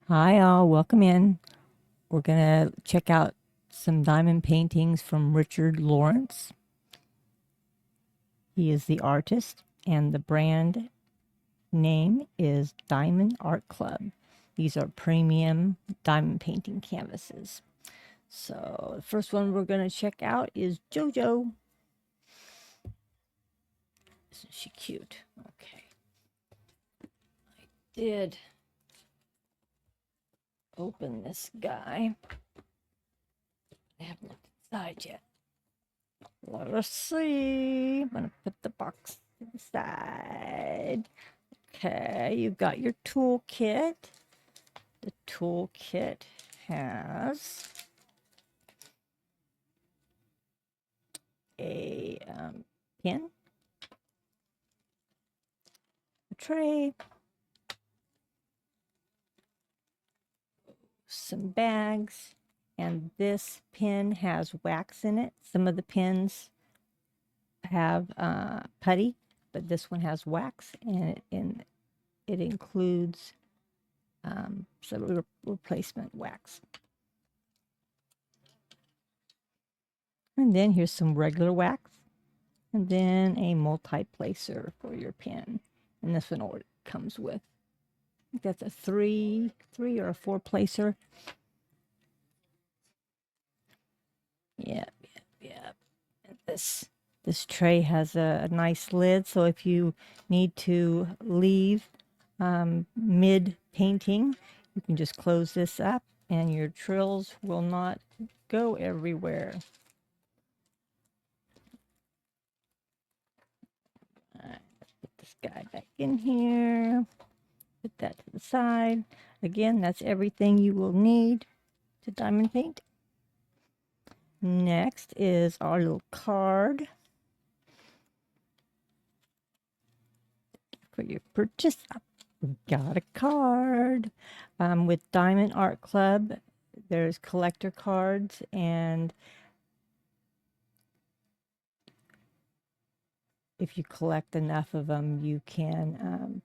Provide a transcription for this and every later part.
Hi, all. Welcome in. We're going to check out some diamond paintings from Richard Lawrence. He is the artist, and the brand name is Diamond Art Club. These are premium diamond painting canvases. So, the first one we're going to check out is JoJo. Isn't she cute? Okay. I did open this guy. I haven't looked inside yet. Let us see. I'm going to put the box inside. Okay, you've got your toolkit. The toolkit has a pin, a tray, some bags, and this pin has wax in it. Some of the pins have putty, but this one has wax, and it includes some replacement wax. And then here's some regular wax, and then a multi-placer for your pin. And this one comes with, I think that's a three or a 4-placer. Yep. And this tray has a nice lid, so if you need to leave mid painting, you can just close this up, and your trills will not go everywhere. All right, let's put this guy back in here. Put that to the side. Again, that's everything you will need to diamond paint. Next is our little card for your purchase. We got a card. With Diamond Art Club, there's collector cards, and if you collect enough of them, you can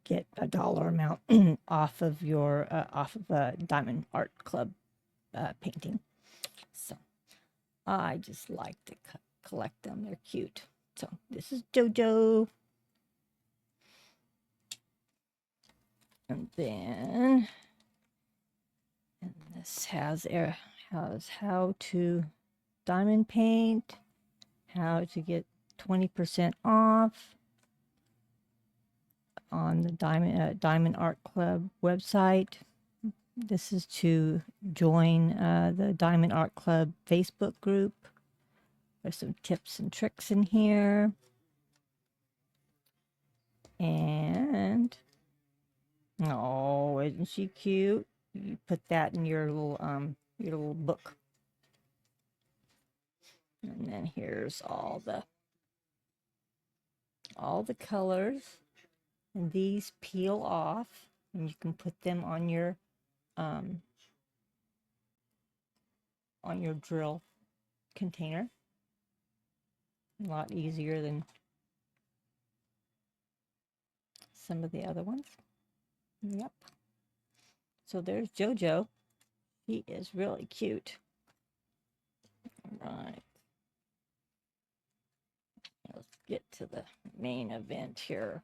get a dollar amount off of a Diamond Art Club painting. So I just like to collect them. They're cute. So this is JoJo. And then this has how to diamond paint, how to get 20% off on the Diamond Art Club website. This is to join the Diamond Art Club Facebook group. There's some tips and tricks in here. And oh, isn't she cute? You put that in your little book. And then here's all the colors. And these peel off, and you can put them on your drill container. A lot easier than some of the other ones. Yep. So there's JoJo. He is really cute. All right. Let's get to the main event here.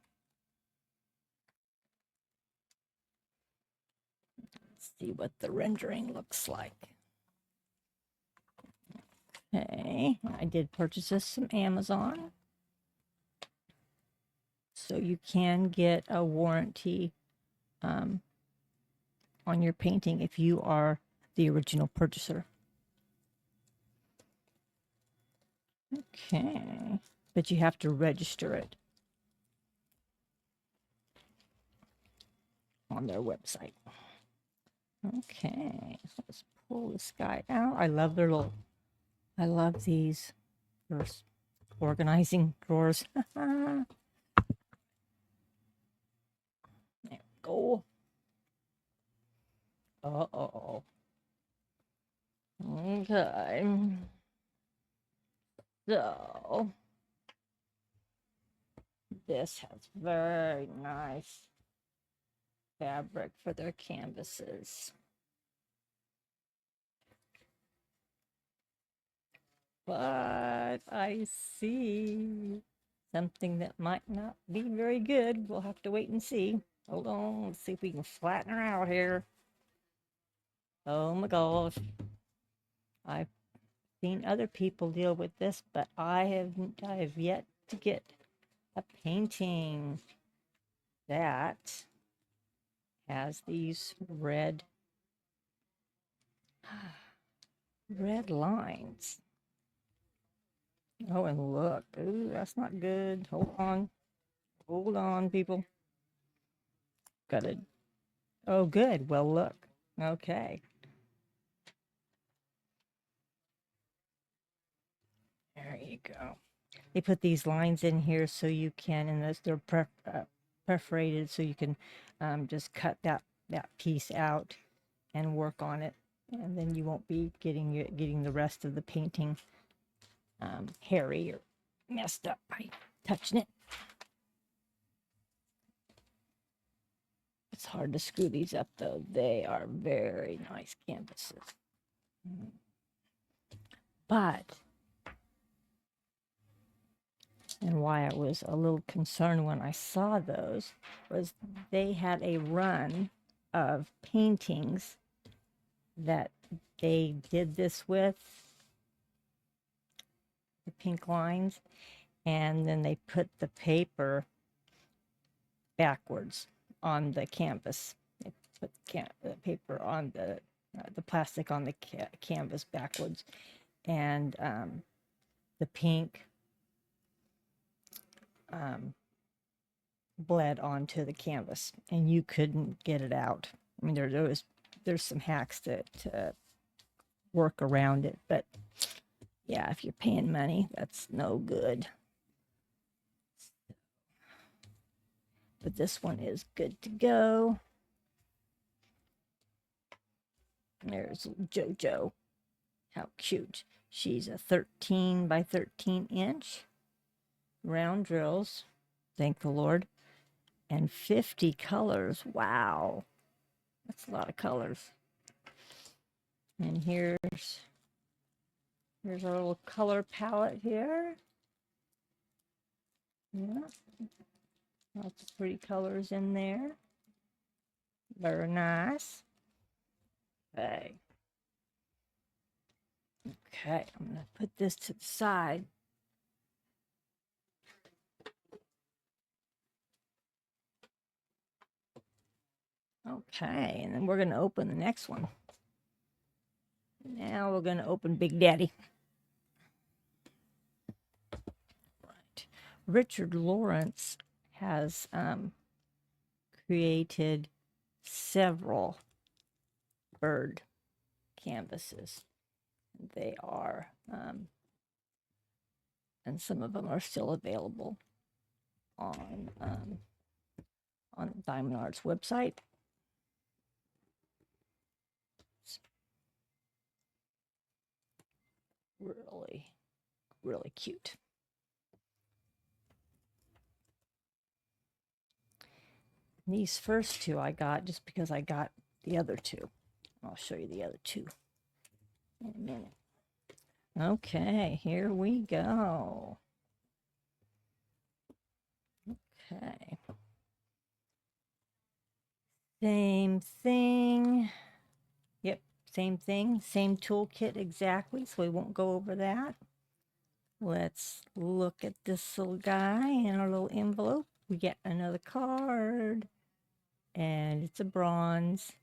Let's see what the rendering looks like. Okay, I did purchase this from Amazon. So you can get a warranty on your painting if you are the original purchaser. Okay, but you have to register it on their website. Okay, so let's pull this guy out. I love these first organizing drawers. There we go. Uh-oh. Okay. So this has very nice fabric for their canvases. But I see something that might not be very good. We'll have to wait and see. Hold on, let's see if we can flatten her out here. Oh my gosh. I've seen other people deal with this, but I have yet to get a painting that has these red lines. Oh, and look. Ooh, that's not good. Hold on. Hold on, people. Got it. Oh, good. Well, look. Okay. There you go. They put these lines in here so you can, and they're perforated so you can just cut that piece out and work on it, and then you won't be getting the rest of the painting hairy or messed up by touching it. It's hard to screw these up though. They are very nice canvases. But, and why I was a little concerned when I saw those, was they had a run of paintings that they did this with, the pink lines, and then they put the paper backwards on the canvas. They put the paper on the plastic on the canvas backwards, and the pink bled onto the canvas, and you couldn't get it out. I mean, there's some hacks to work around it, but yeah, if you're paying money, that's no good. But this one is good to go. There's JoJo. How cute. She's a 13 by 13 inch. Round drills. Thank the Lord. And 50 colors. Wow. That's a lot of colors. And here's our little color palette here. Yeah. Lots of pretty colors in there. Very nice. Okay. Okay, I'm going to put this to the side. Okay, and then we're going to open the next one. Now we're going to open Big Daddy. Right. Richard Lorenz has created several bird canvases. They are, and some of them are still available on Diamond Art's website. Really, really cute. These first two I got just because I got the other two. I'll show you the other two in a minute. Okay, here we go. Okay. Same thing. Yep, same thing. Same toolkit exactly, so we won't go over that. Let's look at this little guy in our little envelope. We get another card, and it's a bronze.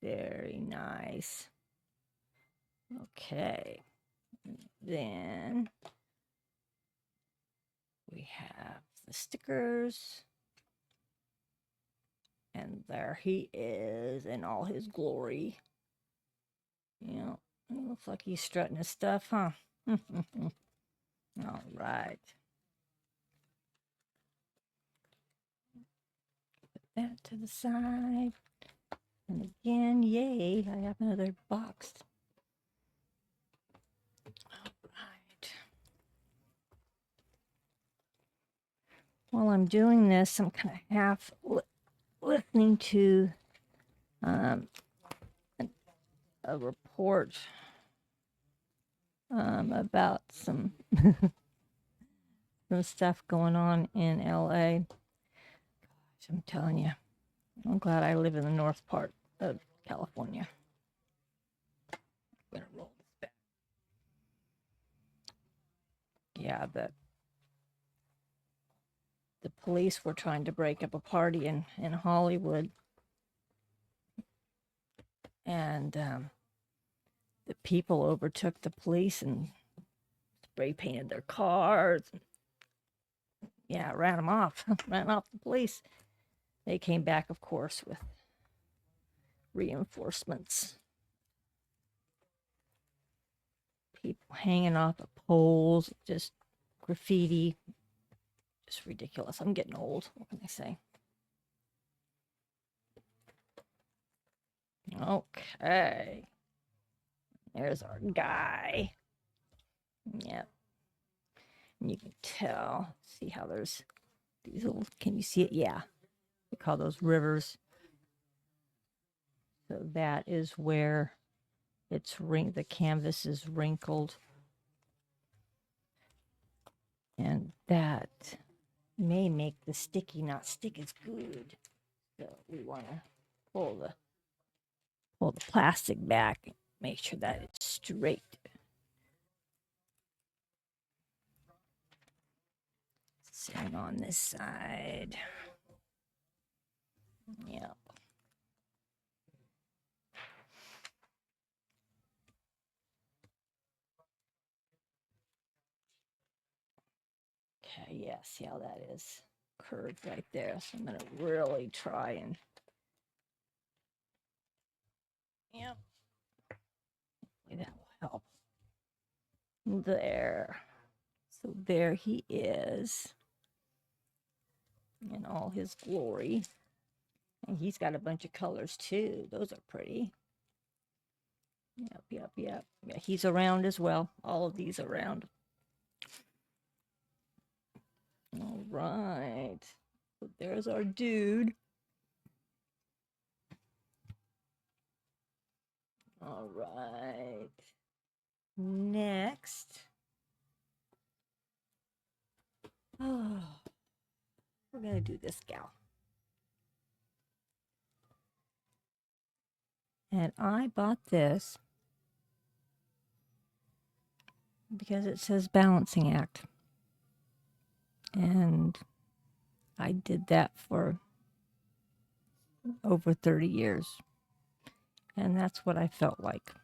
Very nice. Okay, then we have the stickers, and there he is in all his glory. Yeah, it looks like he's strutting his stuff, huh? All right. Put that to the side. And again, yay, I have another box. All right. While I'm doing this, I'm kind of half listening to a report about some stuff going on in LA. Gosh, I'm telling you, I'm glad I live in the north part of California. I'm gonna roll this back. Yeah, the police were trying to break up a party in Hollywood, and the people overtook the police and spray painted their cars. Yeah, ran them off, ran off the police. They came back, of course, with reinforcements. People hanging off of poles, just graffiti, just ridiculous. I'm getting old. What can I say? Okay. There's our guy. Yep. And you can tell, see how there's these little, can you see it? Yeah. We call those rivers. So that is where it's the canvas is wrinkled. And that may make the sticky not stick as good. So we want to pull the plastic back, make sure that it's straight. Same on this side. Yep. Okay, yeah, see how that is curved right there. So I'm going to really try and, yep, that will help. There. So there he is in all his glory. And he's got a bunch of colors too. Those are pretty. Yep. Yeah, he's around as well. All of these around. All right. So there's our dude. All right. Next. Oh, we're going to do this gal. And I bought this because it says balancing act. And I did that for over 30 years. And that's what I felt like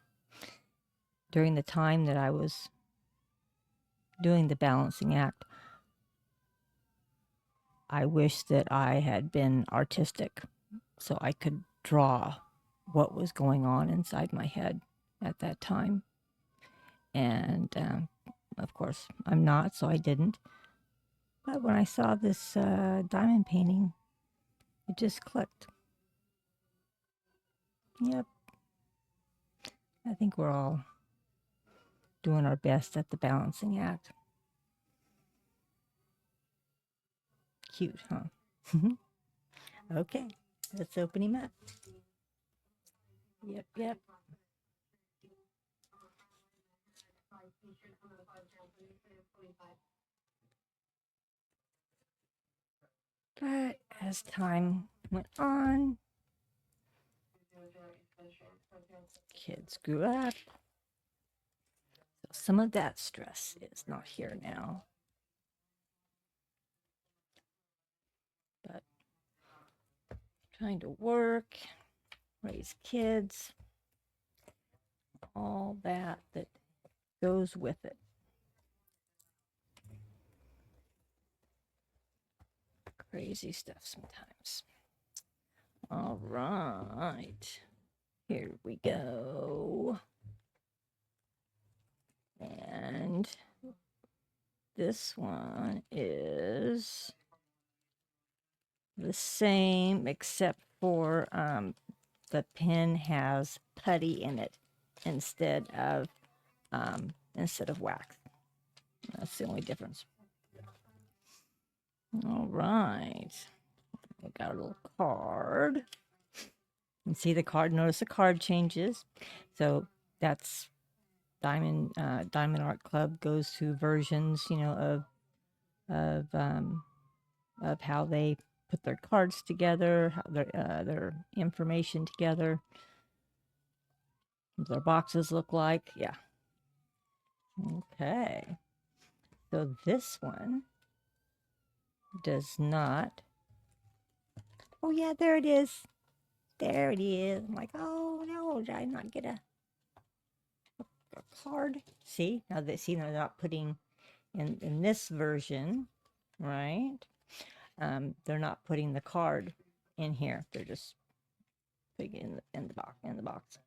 during the time that I was doing the balancing act. I wish that I had been artistic so I could draw what was going on inside my head at that time. And of course, I'm not, so I didn't. But when I saw this diamond painting, it just clicked. Yep. I think we're all doing our best at the balancing act. Cute, huh? Okay, let's open him up. Yep. But as time went on, kids grew up. So some of that stress is not here now. But trying to work, raise kids, all that goes with it. Crazy stuff sometimes. All right. Here we go. And this one is the same, except for the pen has putty in it instead of wax. That's the only difference. All right. We got a little card. And see the card. Notice the card changes. So that's Diamond Art Club goes through versions, you know, of how they put their cards together, how their information together, what their boxes look like. Yeah. Okay. So this one does not. Oh yeah, there it is. There it is. I'm like, oh no, did I not get a card? See now they're not putting in this version, right? They're not putting the card in here. They're just putting it in the box.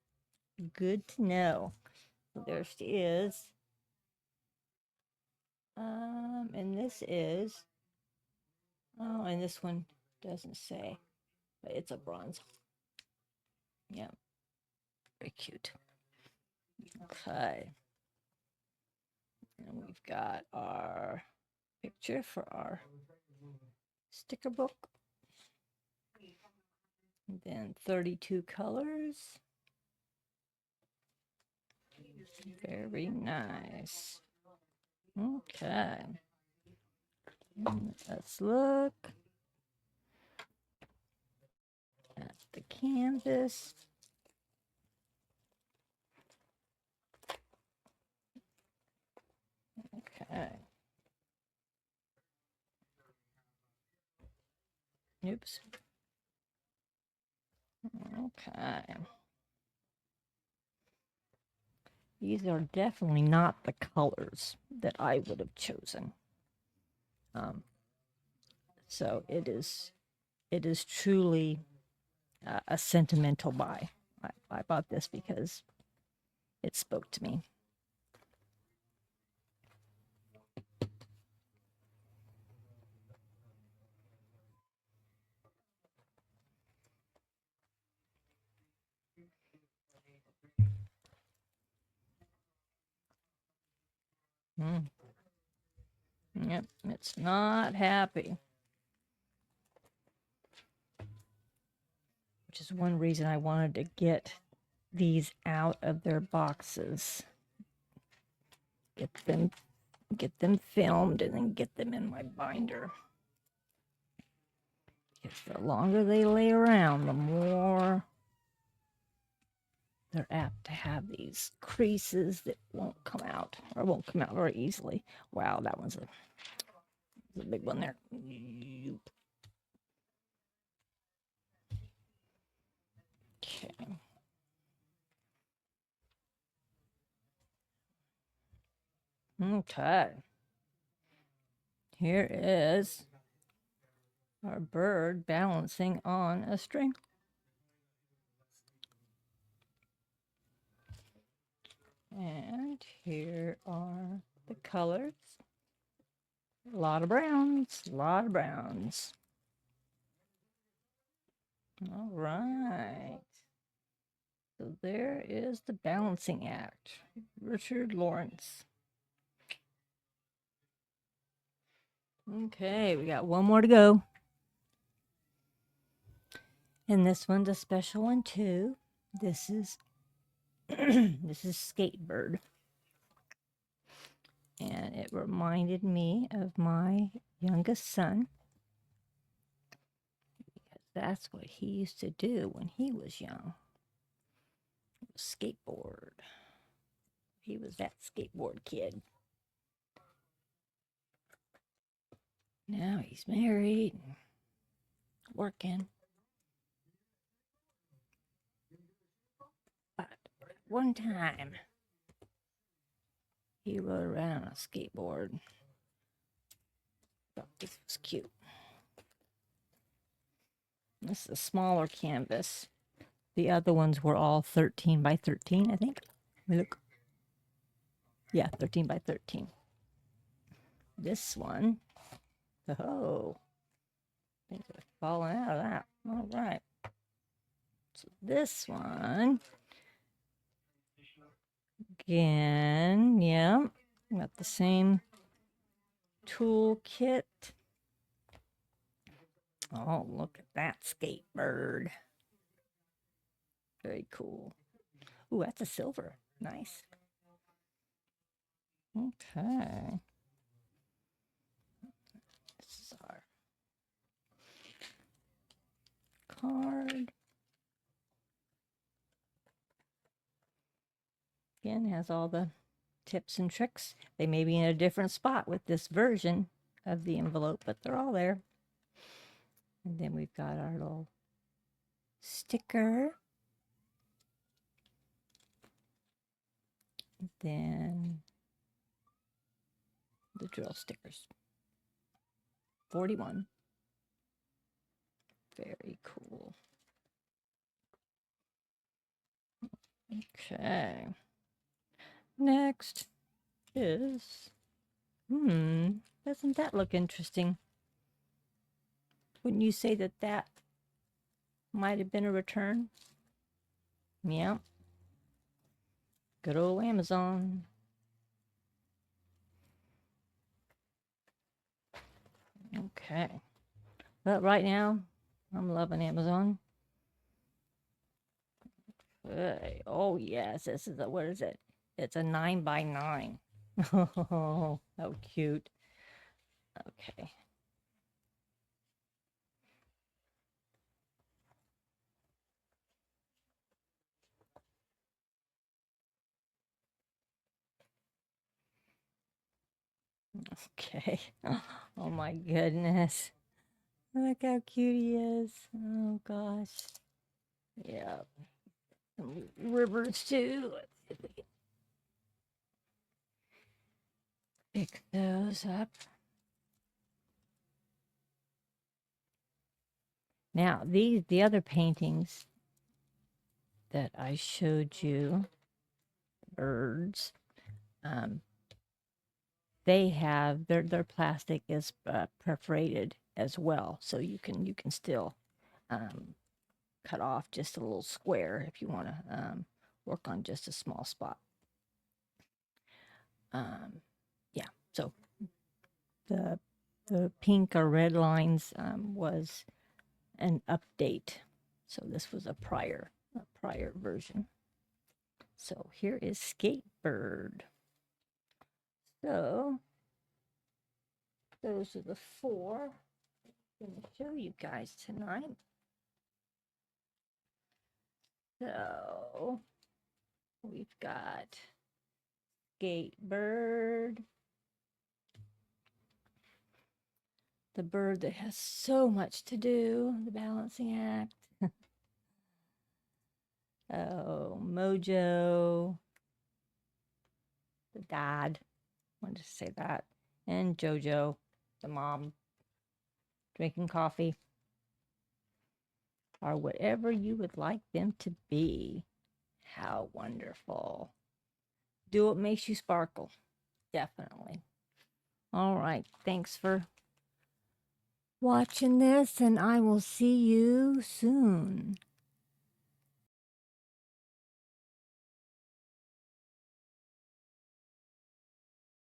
Good to know. So there she is. And this is. Oh, and this one doesn't say, but it's a bronze. Yeah, very cute. Okay. And we've got our picture for our sticker book. And then 32 colors. Very nice. Okay. Let's look at the canvas. Okay. Oops. Okay. These are definitely not the colors that I would have chosen. So it is truly a sentimental buy. I bought this because it spoke to me. Yep, it's not happy. Which is one reason I wanted to get these out of their boxes. Get them filmed and then get them in my binder. Because the longer they lay around, the more they're apt to have these creases that won't come out very easily. Wow, that one's a big one there. Okay. Okay. Here is our bird balancing on a string. And here are the colors. A lot of browns, a lot of browns. All right. So there is the balancing act. Richard Lorenz. Okay, we got one more to go. And this one's a special one too. This is this is Skatebird. And it reminded me of my youngest son. Because that's what he used to do when he was young. Skateboard. He was that skateboard kid. Now he's married and working. But one time, he rode around on a skateboard. Thought this was cute. This is a smaller canvas. The other ones were all 13 by 13, I think. Look. Yeah, 13 by 13. This one, oh, things are falling out of that. All right. So this one, again, yeah, got the same tool kit. Oh, look at that skatebird. Very cool. Ooh, that's a silver. Nice. Okay. This is our card. Again, has all the tips and tricks. They may be in a different spot with this version of the envelope, but they're all there. And then we've got our little sticker. Then the drill stickers. 41. Very cool. Okay. Next is, doesn't that look interesting? Wouldn't you say that that might have been a return? Yeah. Good old Amazon. Okay. But right now, I'm loving Amazon. Oh, yes. This is what is it? It's a 9x9. Oh, how cute. Okay. Okay. Oh my goodness. Look how cute he is. Oh gosh. Yeah. Some rivers too. Let's see if we can pick those up. Now, the other paintings that I showed you, birds, they have their plastic is perforated as well, so you can still cut off just a little square if you want to work on just a small spot. Yeah, so the pink or red lines was an update. So this was a prior version. So here is Skatebird. So those are the 4 I'm going to show you guys tonight. So we've got Skatebird, the bird that has so much to do, the balancing act. Oh, Mojo, the dad, wanted to say that, and Jojo, the mom, drinking coffee, or whatever you would like them to be. How wonderful. Do what makes you sparkle. Definitely. All right. Thanks for watching this, and I will see you soon.